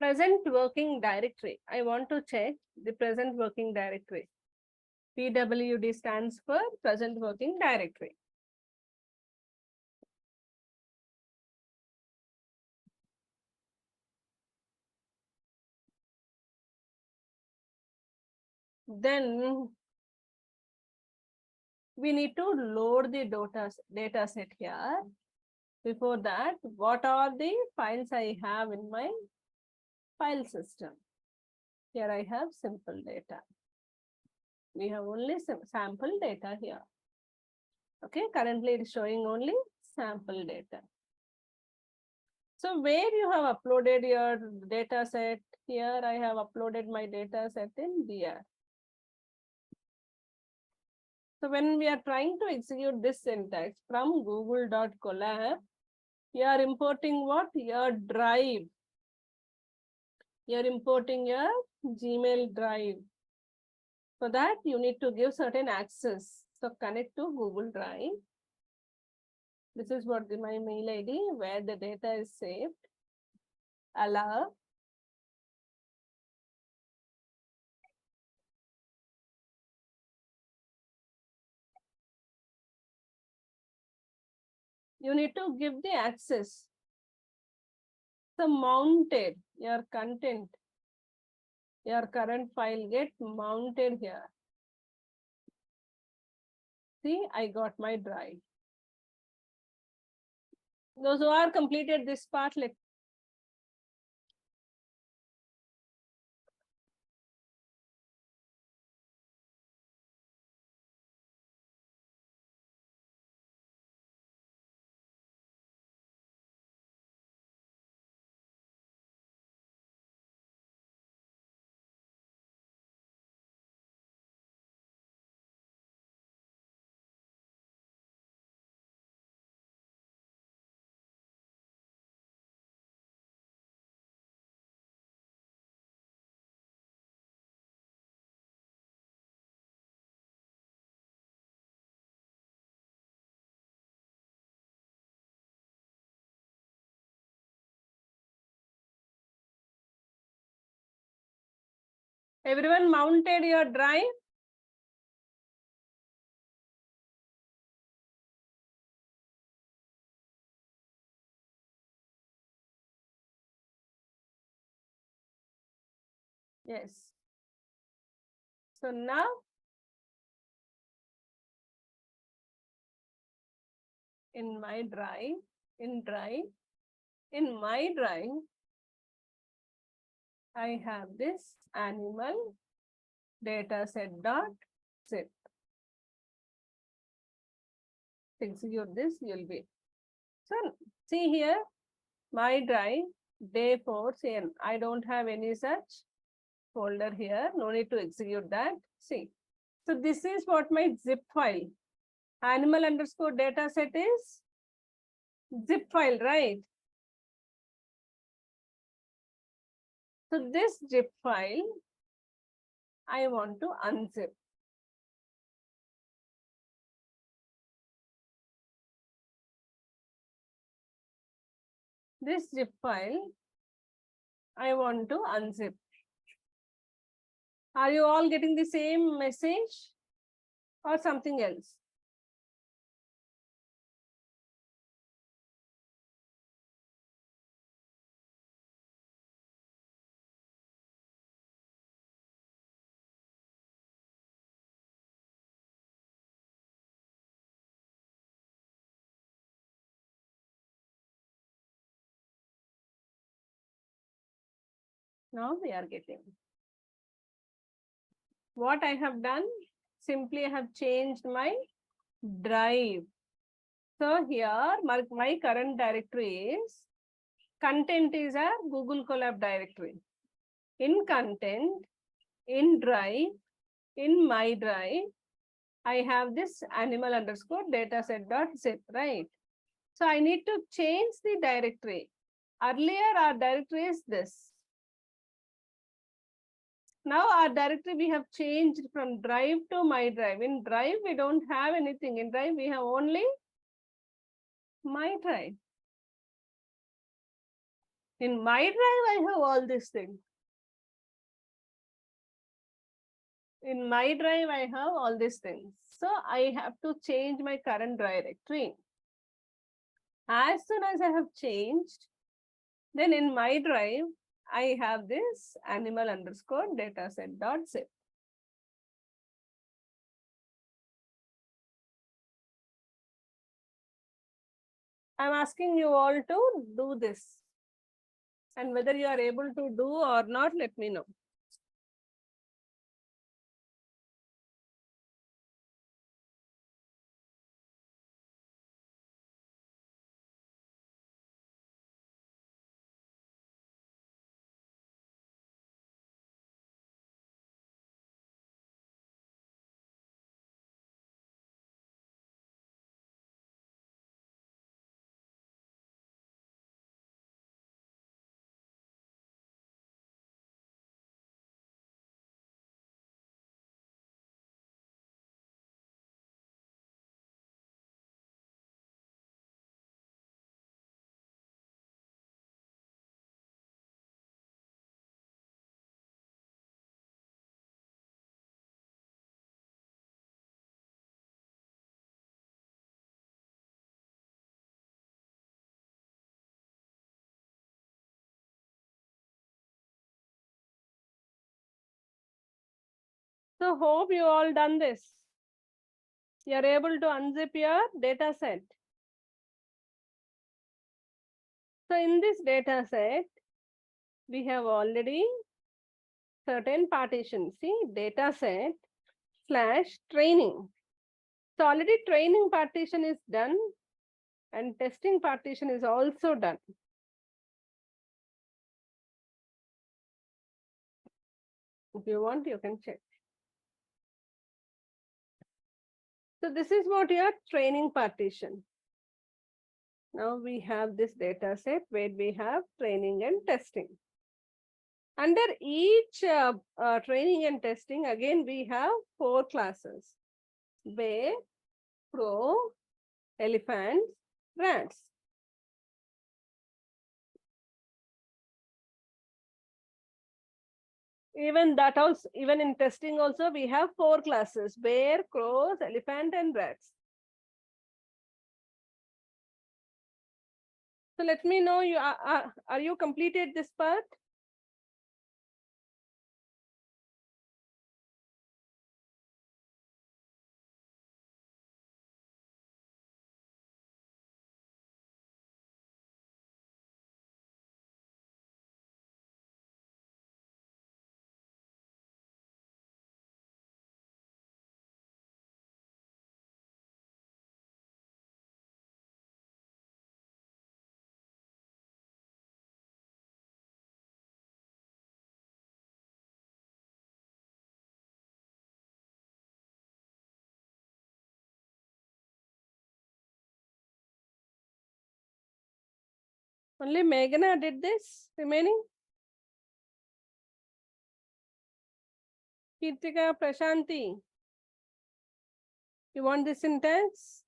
present working directory. I want to check the present working directory. PWD stands for present working directory. Then we need to load the data set here. Before that, what are the files I have in my file system? Here I have simple data. We have only sample data here. Okay, currently it is showing only sample data. So where you have uploaded your data set? Here I have uploaded my data set in DR. So when we are trying to execute this syntax from google.colab, you are importing what? Your drive. You are importing your Gmail drive. For that, you need to give certain access. So connect to Google Drive. This is what my mail ID where the data is saved. Allow. You need to give the access. So mounted your content, your current file get mounted here. See, I got my drive. Those who are completed this part, let everyone mounted your drive. Yes. So now in my drive, in my drive, I have this animal dataset.zip. Execute this, you'll be. So see here, my drive, day 4, see, I don't have any such folder here. No need to execute that. See. So this is what my zip file. Animal underscore dataset is zip file, right? So this zip file, I want to unzip. This zip file, I want to unzip. Are you all getting the same message or something else? Now we are getting. What I have done, simply I have changed my drive. So here my current directory is, content is a Google Colab directory. In content, in drive, in my drive, I have this animal underscore dataset.zip, right? So I need to change the directory. Earlier our directory is this. Now our directory we have changed from drive to my drive. In drive we don't have anything. In drive we have only my drive. In my drive, I have all these things. In my drive, I have all these things. So I have to change my current directory. As soon as I have changed, then in my drive, I have this animal underscore dataset dot zip. I'm asking you all to do this. And whether you are able to do or not, let me know. So hope you all done this. You are able to unzip your data set. So in this data set, we have already certain partitions. See, data set / training. So already training partition is done and testing partition is also done. If you want, you can check. So this is what your training partition. Now we have this data set where we have training and testing. Under each training and testing, again, we have 4 classes: bear, crow, elephants, rats. Even that also, even in testing also, we have 4 classes: bear, crows, elephant, and rats. So let me know, you are you completed this part? Only Meghana did this, remaining? Kirtika, Prashanti, you want this syntax?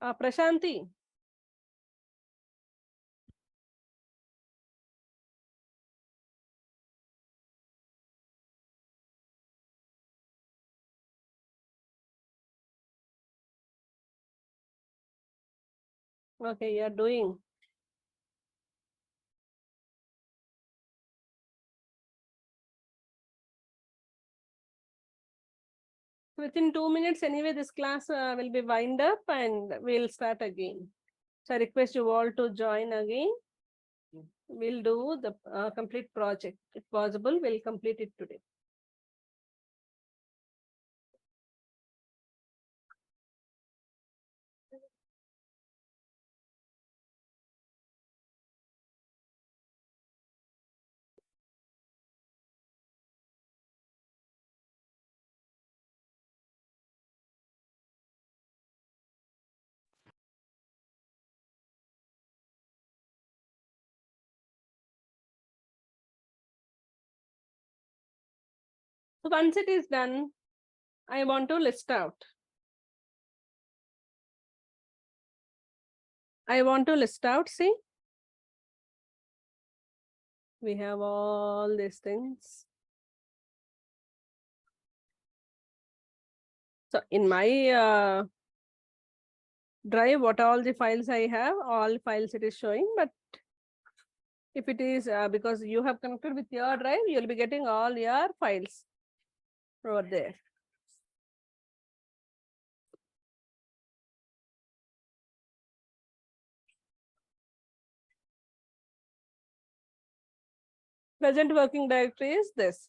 Prashanti. Okay, you are doing. Within 2 minutes, anyway, this class will be wind up and we'll start again. So I request you all to join again. We'll do the complete project. If possible, we'll complete it today. So once it is done, I want to list out. I want to list out, see, we have all these things. So in my drive, what all the files I have, all files it is showing, but if it is because you have connected with your drive, you'll be getting all your files over there. Present working directory is this.